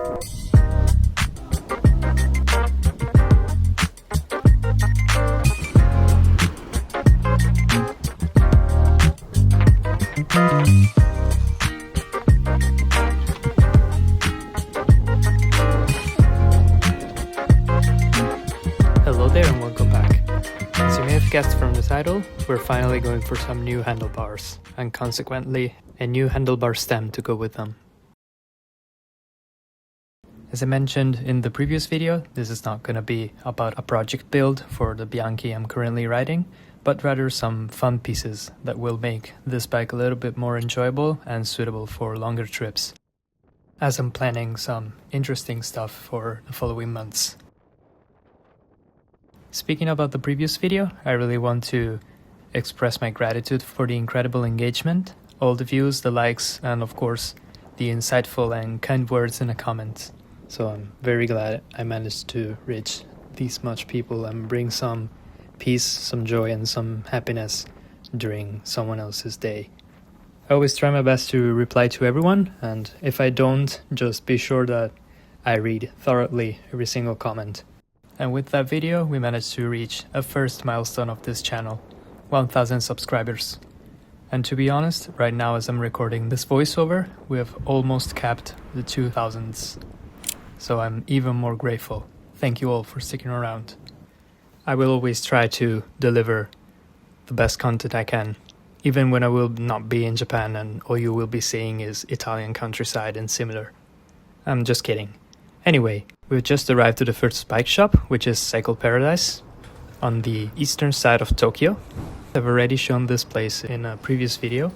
Hello there and welcome back. As you may have guessed from the title, we're finally going for some new handlebars, and consequently a new handlebar stem to go with them. As I mentioned in the previous video, this is not going to be about a project build for the Bianchi I'm currently riding, but rather some fun pieces that will make this bike a little bit more enjoyable and suitable for longer trips, as I'm planning some interesting stuff for the following months. Speaking about the previous video, I really want to express my gratitude for the incredible engagement, all the views, the likes, and of course, the insightful and kind words in the comments. So I'm very glad I managed to reach these much people and bring some peace, some joy, and some happiness during someone else's day. I always try my best to reply to everyone, and if I don't, just be sure that I read thoroughly every single comment. And with that video, we managed to reach a first milestone of this channel, 1000 subscribers. And to be honest, right now as I'm recording this voiceover, we have almost capped the 2000s. So I'm even more grateful. Thank you all for sticking around. I will always try to deliver the best content I can, even when I will not be in Japan and all you will be seeing is Italian countryside and similar. I'm just kidding. Anyway, we've just arrived to the first bike shop, which is Cycle Paradise, on the eastern side of Tokyo. I've already shown this place in a previous video,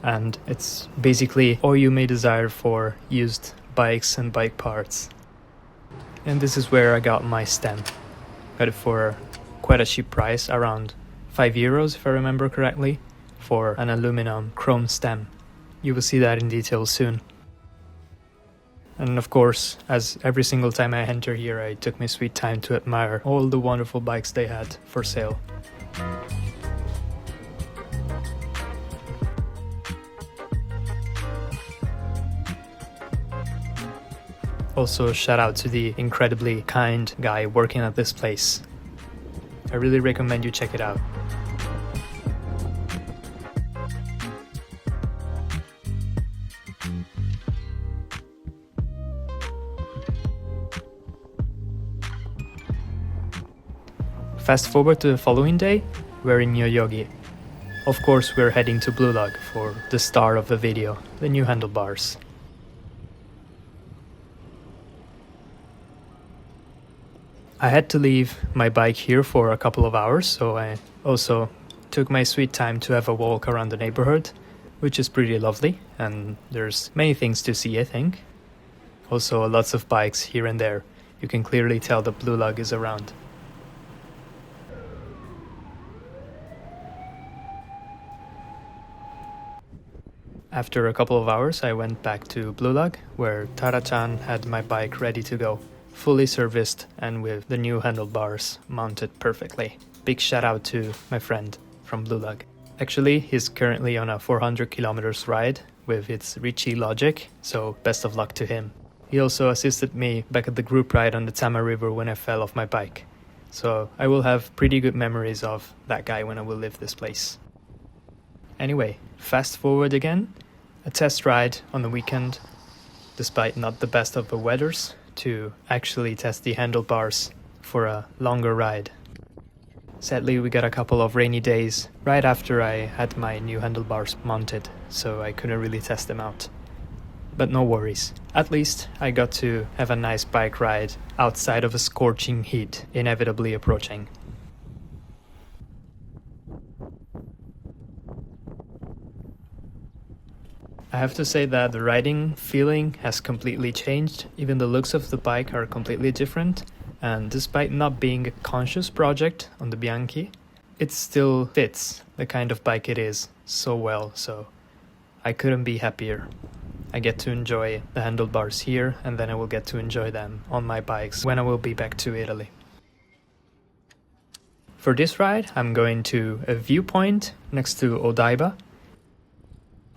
and it's basically all you may desire for used bikes and bike parts. And this is where I got my stem. Got it for quite a cheap price, around €5 if I remember correctly, for an aluminum chrome stem. You will see that in detail soon. And of course, as every single time I enter here, I took my sweet time to admire all the wonderful bikes they had for sale. Also, shout out to the incredibly kind guy working at this place. I really recommend you check it out. Fast forward to the following day, we're in Yoyogi. Of course, we're heading to Blue Log for the star of the video, the new handlebars. I had to leave my bike here for a couple of hours, so I also took my sweet time to have a walk around the neighborhood, which is pretty lovely, and there's many things to see, I think. Also, lots of bikes here and there. You can clearly tell the Blue Log is around. After a couple of hours, I went back to Blue Log, where Tara-chan had my bike ready to go, fully serviced and with the new handlebars mounted perfectly. Big shout out to my friend from Blue Log. Actually, he's currently on a 400 kilometers ride with its Ricci Logic, so best of luck to him. He also assisted me back at the group ride on the Tama River when I fell off my bike. So I will have pretty good memories of that guy when I will leave this place. Anyway, fast forward again. A test ride on the weekend, despite not the best of the weathers, to actually test the handlebars for a longer ride. Sadly, we got a couple of rainy days right after I had my new handlebars mounted, so I couldn't really test them out. But no worries, at least I got to have a nice bike ride outside of a scorching heat inevitably approaching. I have to say that the riding feeling has completely changed. Even the looks of the bike are completely different, and despite not being a conscious project on the Bianchi, it still fits the kind of bike it is so well, so I couldn't be happier. I get to enjoy the handlebars here, and then I will get to enjoy them on my bikes when I will be back to Italy. For this ride, I'm going to a viewpoint next to Odaiba.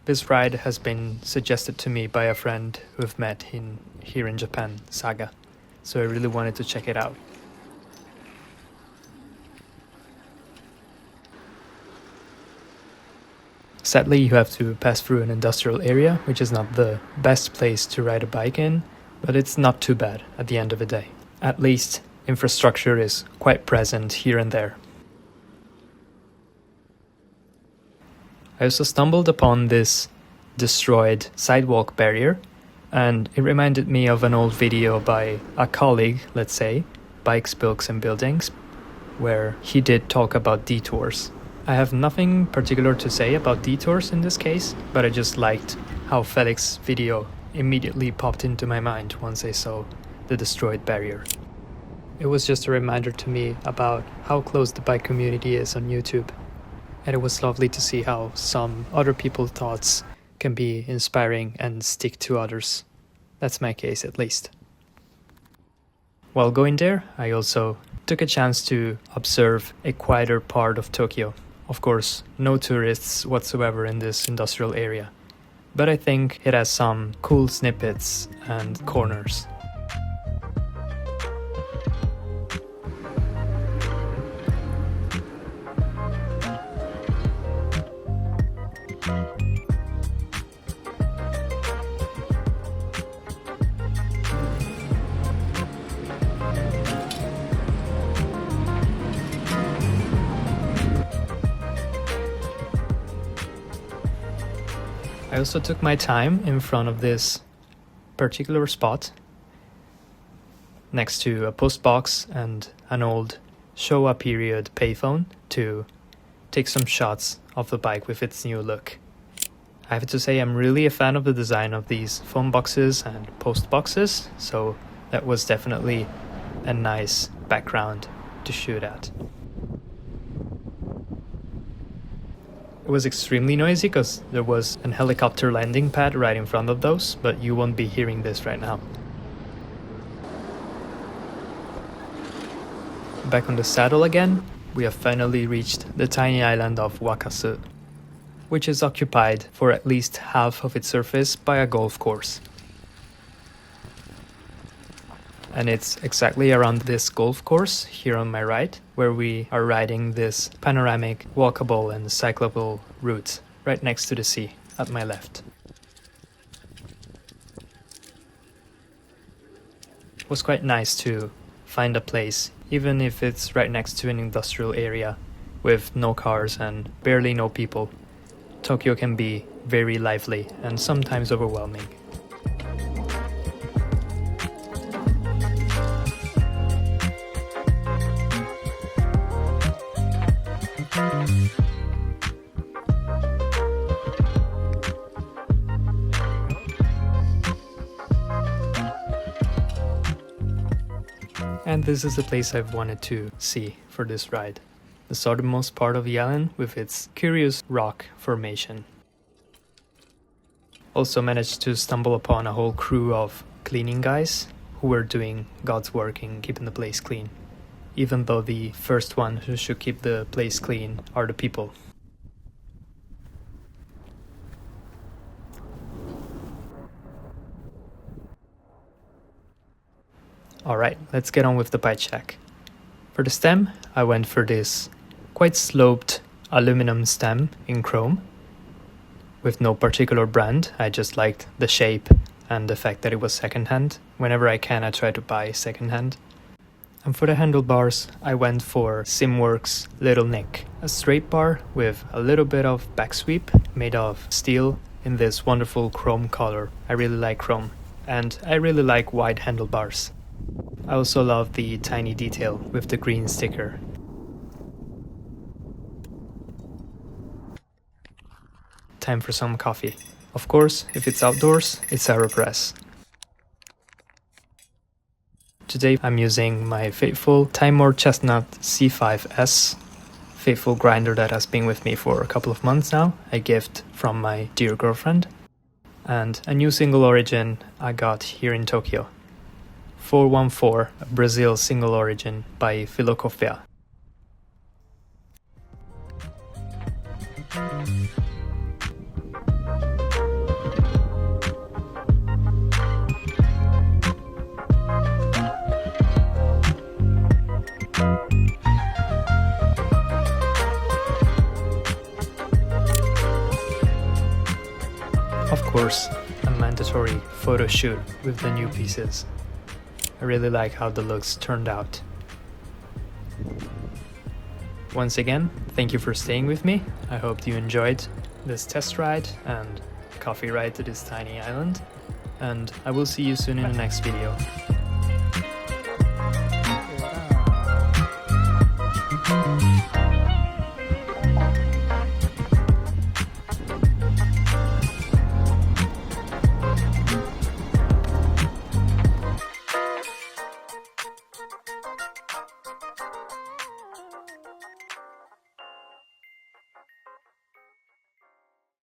This ride has been suggested to me by a friend who've met here in Japan, Saga, so I really wanted to check it out. Sadly, you have to pass through an industrial area, which is not the best place to ride a bike in, but it's not too bad at the end of the day. At least, infrastructure is quite present here and there. I also stumbled upon this destroyed sidewalk barrier, and it reminded me of an old video by a colleague, let's say, Bikes, Bilks and Buildings, where he did talk about detours. I have nothing particular to say about detours in this case, but I just liked how Felix's video immediately popped into my mind once I saw the destroyed barrier. It was just a reminder to me about how close the bike community is on YouTube, and it was lovely to see how some other people's thoughts can be inspiring and stick to others. That's my case, at least. While going there, I also took a chance to observe a quieter part of Tokyo. Of course, no tourists whatsoever in this industrial area, but I think it has some cool snippets and corners. I also took my time in front of this particular spot next to a post box and an old Showa period payphone to take some shots of the bike with its new look. I have to say I'm really a fan of the design of these phone boxes and post boxes, so that was definitely a nice background to shoot at. It was extremely noisy because there was an helicopter landing pad right in front of those, but you won't be hearing this right now. Back on the saddle again, we have finally reached the tiny island of Wakasu, which is occupied for at least half of its surface by a golf course. And it's exactly around this golf course here on my right where we are riding this panoramic, walkable and cyclable route right next to the sea at my left. It was quite nice to find a place, even if it's right next to an industrial area with no cars and barely no people. Tokyo can be very lively and sometimes overwhelming. And this is the place I've wanted to see for this ride. The southernmost part of the island with its curious rock formation. Also managed to stumble upon a whole crew of cleaning guys who were doing God's work in keeping the place clean. Even though the first one who should keep the place clean are the people. Alright, let's get on with the bike check. For the stem, I went for this quite sloped aluminum stem in chrome. With no particular brand, I just liked the shape and the fact that it was secondhand. Whenever I can, I try to buy secondhand. And for the handlebars, I went for SimWorks Little Nick, a straight bar with a little bit of back sweep made of steel in this wonderful chrome color. I really like chrome, and I really like wide handlebars. I also love the tiny detail with the green sticker. Time for some coffee. Of course, if it's outdoors, it's Aeropress. Today I'm using my faithful Timor Chestnut C5S, faithful grinder that has been with me for a couple of months now, a gift from my dear girlfriend, and a new single origin I got here in Tokyo. 414, a Brazil single origin by Filocofia. of course, a mandatory photo shoot with the new pieces. I really like how the looks turned out. Once again, thank you for staying with me. I hope you enjoyed this test ride and coffee ride to this tiny island. And I will see you soon in the next video.